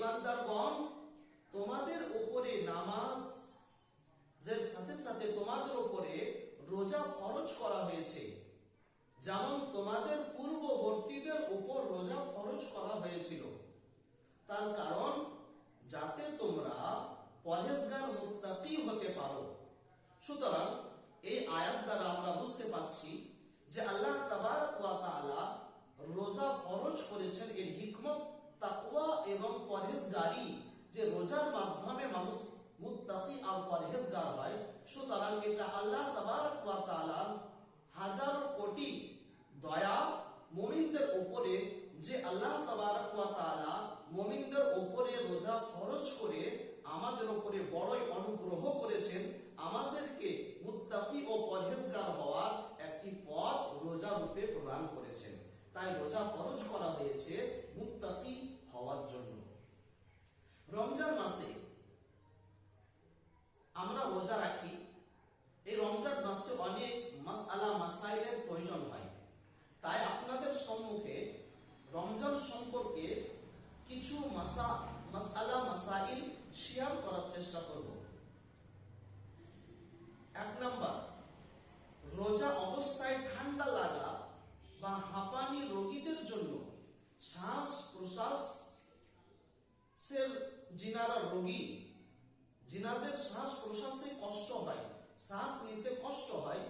ঈমানদারগণ, তোমাদের উপরে নামাজের সাথে সাথে তোমাদের উপরে রোজা ফরজ করা হয়েছে, যেমন তোমাদের পূর্ববর্তীদের উপর রোজা ফরজ করা হয়েছিল। তার কারণ যাতে তোমরা পরহেজগার মুত্তাকি হতে পারো। সুতরাং এই আয়াত দ্বারা আমরা বুঝতে পারছি যে আল্লাহ তাবারক ওয়া তাআলা রোজা ফরজ করেছেন, এর হিকমত তাকওয়া এবং পরহেজগারি, যে রোজার মাধ্যমে মানুষ মুত্তাকি আর পরহেজগার হয়। সুতরাং এটা আল্লাহ তাবারক ওয়া তাআলার হাজার কোটি দয়া মুমিনদের উপরে, যে আল্লাহ তাবারক ওয়া তাআলা মুমিনদের উপরে রোজা ফরজ করে আমাদের উপরে বড়ই অনুগ্রহ করেছেন, আমাদেরকে মুত্তাকি ও পরহেজগার হওয়ার একটি পথ রোজা রূপে প্রদান করেছেন। তাই রোজা ফরজ করা হয়েছে মুত্তাকি হওয়ার জন্য। রমজান মাসে আমরা রোজা রাখি। এই রমজান মাসে অনেক মাসআলা মাসাইলের প্রয়োজন হয়। তাই আপনাদের সম্মুখে রমজান সম্পর্কে কিছু মাসআলা মাসাইল শেয়ার করার চেষ্টা করব। 1 নাম্বার, রোজা অবস্থায় ঠান্ডা লাগা বা হাঁপানি রোগীদের জন্য শ্বাস প্রশ্বাসের, যিনারা রোগী, যিনাদের শ্বাস প্রশ্বাসে কষ্ট হয়, শ্বাস নিতে কষ্ট হয়,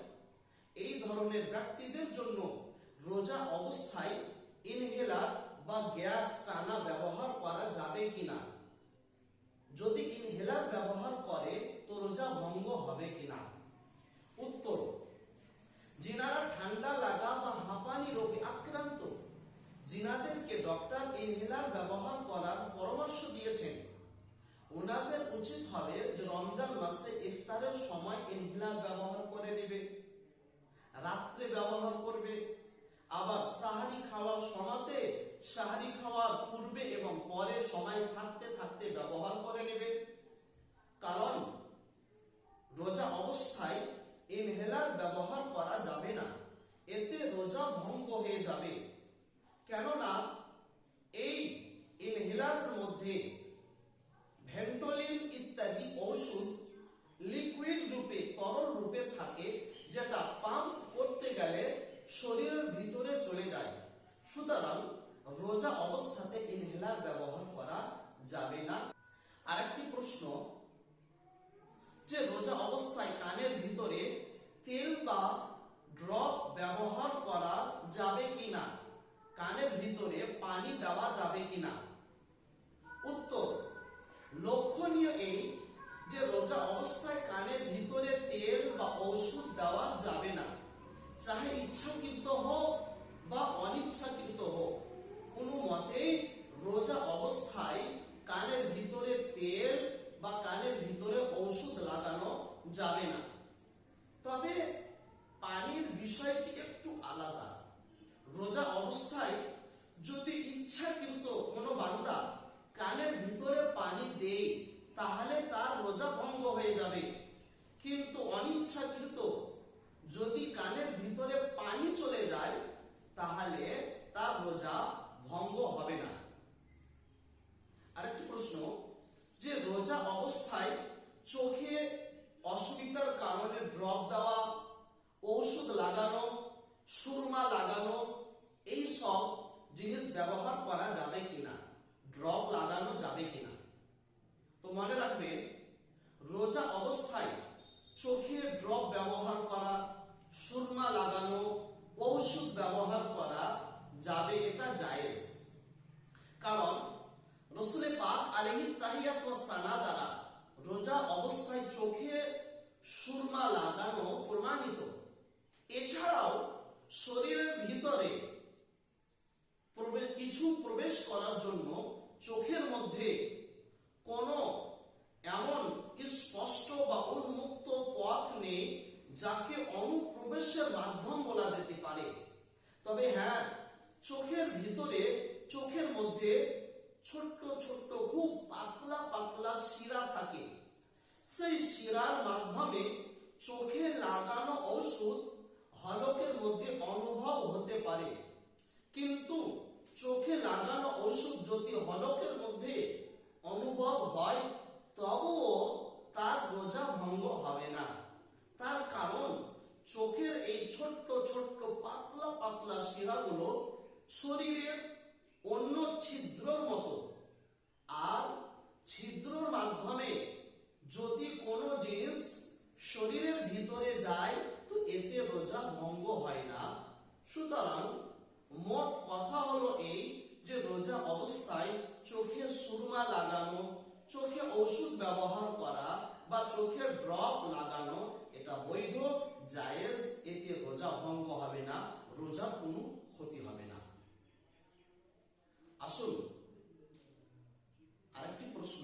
এই ধরনের ব্যক্তিদের জন্য রোজা অবস্থায় ইনহেলার বা গ্যাস টানা ব্যবহার করা যাবে কিনা, যদি ইনহেলার ব্যবহার করে তো রোজা ভঙ্গ হবে কিনা। উত্তর, যিনারা ঠান্ডা লাগা বা হাঁপানি রোগে আক্রান্ত, যিনাদেরকে ডক্টর ইনহেলার ব্যবহার করার পরামর্শ দিয়েছেন, ওনাদের উচিত হবে যে রমজান মাসে ইফতারের সময় ইনহেলার ব্যবহার করে নেবে, রাত্রে ব্যবহার করবে, আবার সাহারি খাওয়ার সময়তে, সাহারি খাওয়ার পূর্বে এবং পরে সময় থাকতে থাকতে ব্যবহার করে নেবে। কারণ রোজা অবস্থায় ইনহেলার ব্যবহার করা যাবে না, এতে রোজা ভঙ্গ হয়ে যাবে। কেননা এই ইনহেলারের মধ্যে ভেন্টোলিন ইত্যাদি ঔষধ লিকুইড রূপে, তরল রূপে থাকে, যেটা পাম্প করতে গেলে শরীরের ভিতরে চলে যায়। সুতরাং রোজা অবস্থাতে ইনহেলার ব্যবহার করা যাবে না। আরেকটি প্রশ্ন, যে রোজা অবস্থায় কানের ভিতরে তেল বা ড্রপ ব্যবহার করা যাবে কিনা, কানের ভিতরে পানি দেওয়া যাবে কিনা। উত্তর, লক্ষণীয় এই যে রোজা অবস্থায় কানের ভিতরে তেল বা ঔষধ দেওয়া যাবে না, চাহে ইচ্ছাকৃত হোক বা অনিচ্ছাকৃত হোক, কোনো মতেই রোজা অবস্থায় কানের ভিতরে তেল বা কানের ভিতরে ঔষধ লাগানো যাবে না। তবে পানির বিষয়টি একটু আলাদা। রোজা অবস্থায় যদি ইচ্ছাকৃত কোনো বান্দা কানের ভিতরে পানি দেয়, তাহলে তার রোজা ভঙ্গ হয়ে যাবে। কিন্তু অনিচ্ছাকৃত যদি কানের ভিতরে পানি চলে যায়, তাহলে তার রোজা ভঙ্গ হবে না। আরেকটি প্রশ্ন, যে রোজা অবস্থায় চোখে অসুবিধার কারণে ড্রপ দেওয়া, ঔষধ লাগানো, সুরমা লাগানো, এই সব জিনিস ব্যবহার করা যাবে কিনা, ড্রপ লাগানো যাবে কিনা। তো মনে রাখবেন, রোজা অবস্থায় চোখে ড্রপ ব্যবহার করা, সুরমা লাগানো, ঔষধ ব্যবহার করা যাবে, এটা জায়েজ। কারণ রাসূল পাক আলাইহিস তাহিয়াত ওয়াস সালাম দ্বারা রোজা অবস্থায় চোখে সুরমা লাগানো প্রমাণিত। এছাড়াও শরীরের ভিতরে কিছু প্রবেশ করার জন্য চোখের মধ্যে কোনো এমন স্পষ্ট বা উন্মুক্ত পথ নেই যাকে অনুপ্রবেশের মাধ্যম বলা যেতে পারে। তবে হ্যাঁ, চোখের ভিতরে, চোখের মধ্যে ছোট্ট ছোট্ট খুব পাতলা পাতলা শিরা থাকে। সেই শিরার মাধ্যমে চোখে লাগানো ঔষধ হলকের মধ্যে অনুভব হতে পারে। কিন্তু চোখে লাগানো ঔষধ যদি হলকের মধ্যে অনুভব হয় তবুও তার রোজা ভঙ্গ হবে না। তার কারণ চোখের এই ছোট্ট ছোট্ট পাতলা পাতলা শিরাগুলো শরীরের অন্য ছিদ্রর মতো, আর ছিদ্রর মাধ্যমে যদি কোনো জিনিস শরীরের ভিতরে যায় তো এতে রোজা ভঙ্গ হয় না। সুতরাং মোট কথা হলো এই যে রোজা অবস্থায় চোখে সুরমা লাগানো, চোখে ওষুধ ব্যবহার করা বা চোখের ড্রপ লাগানো এটা বৈধ, জায়েজ, এতে রোজা ভঙ্গ হবে না, রোজার কোনো ক্ষতি হবে না। আসুন আরেকটি প্রশ্ন,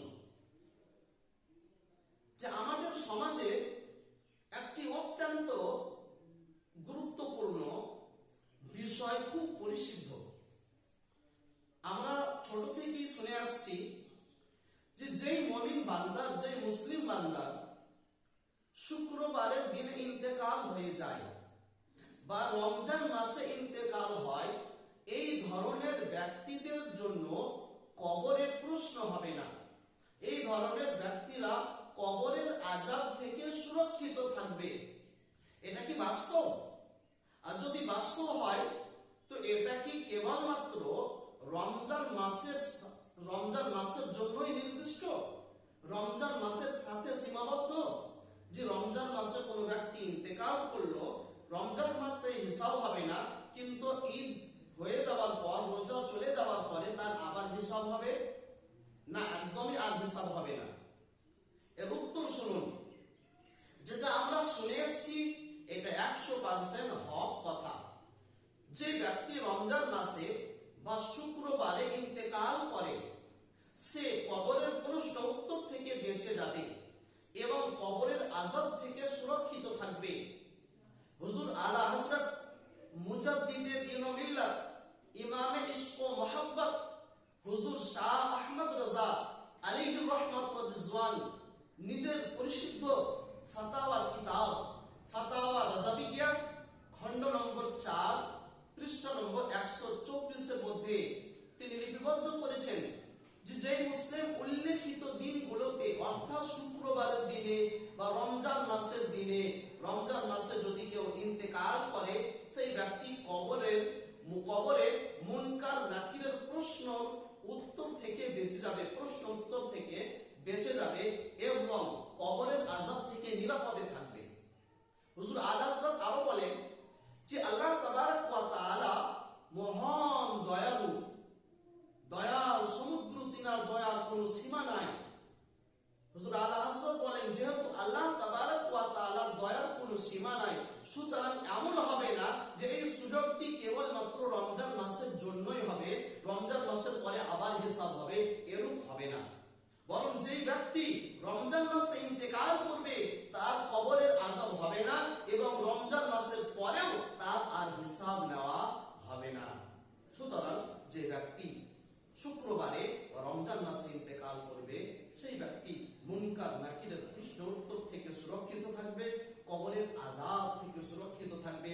যে আমাদের সমাজে একটি অত্যন্ত গুরুত্বপূর্ণ বিষয় খুব পরিচিত। আমরা ছোট থেকেই শুনে আসছি যে যেই মুমিন বান্দা, যে মুসলিম বান্দা শুক্রবারের দিনে ইন্তেকাল হয়ে যায় বা রমজান মাসে ইন্তেকাল হয়, এই ধরনের ব্যক্তিদের জন্য কবরের প্রশ্ন হবে না। এই ধরনের ব্যক্তিরা কবরের আযাব থেকে সুরক্ষিত থাকবে। এটা কি বাস্তব? আর যদি বাস্তব হয় তো এটা কি কেবলমাত্র রমজান মাসের জন্যই নির্দিষ্ট, রমজান মাসের সাথে সীমাবদ্ধ? যে রমজান মাসে কোনো ব্যক্তি ইন্তেকাল করলো, রমজান মাসে হিসাব হবে না, কিন্তু ঈদ হয়ে যাওয়ার পর, রোজা চলে যাওয়ার পরে তার আবার হিসাব হবে না? একদমই আর হিসাব হবে না। এর উত্তর শুনুন। যেটা আমরা শুনে এসেছি এটা 100% হক কথা। যে ব্যক্তি রমজান মাসে বা শুক্রবারে ইন্তেকাল করে সে কবরের প্রশ্ন উত্তর থেকে বেঁচে যাবে এবং কবরের আযাব থেকে সুরক্ষিত থাকবে। হুজুর আলা হযরত মুজাদ্দিদে দ্বীন ও মিল্লাত, ইমামে ইশক ও মুহাব্বত হুজুর শাহ আহমদ রাজা আলাইহির রহমত ওয়া রিজওয়ান নিজের পরিশুদ্ধ ফাতাওয়ার কিতাব ফাতাওয়া রাজাবিয়া খণ্ড নম্বর 4 পৃষ্ঠা নম্বর 124 এর মধ্যে তিনি লিপিবদ্ধ করেছেন যে যেই মুসলিম উল্লেখিত দিনগুলোতে, অর্থাৎ শুক্রবারের দিনে বা রমজান মাসের দিনে, রমজান মাসে যদি কেউ ইন্তেকাল করে সেই ব্যক্তি কবরে মুনকার নাকিরের প্রশ্ন উত্তর থেকে বেঁচে যাবে, প্রশ্ন উত্তর থেকে বেঁচে যাবে এবং কবরের আযাব থেকে নিরাপদে থাকবে। হুজুর আলা হযরত আরো বলেন যে আল্লাহ তাবারক ওয়া তাআলা মহান দয়ালু, দয়ার সমুদ্র, তিনার দয়ার কোনো সীমা নাই। হুজুর আলা হযরত বলেন যেহেতু আল্লাহ তাবারক ওয়া তাআলার দয়ার কোনো সীমা নাই, সুতরাং এমন হবে না যে এই সুযোগটি কেবলমাত্র রমজান মাসের জন্যই হবে, রমজান মাসের পরে আবার হিসাব হবে, এরূপ হবে না। বরং যেই ব্যক্তি রমজান মাসে ইন্তেকাল করবে তার কবরের আযাব হবে না এবং রমজান মাসের পরেও তার আর হিসাব নেওয়া হবে না। সুতরাং যে ব্যক্তি শুক্রবারে রমজান মাসে ইন্তেকাল করবে সেই ব্যক্তি মুনকার নাকিরের প্রশ্ন উত্তর থেকে সুরক্ষিত থাকবে, কবরের আযাব থেকে সুরক্ষিত থাকবে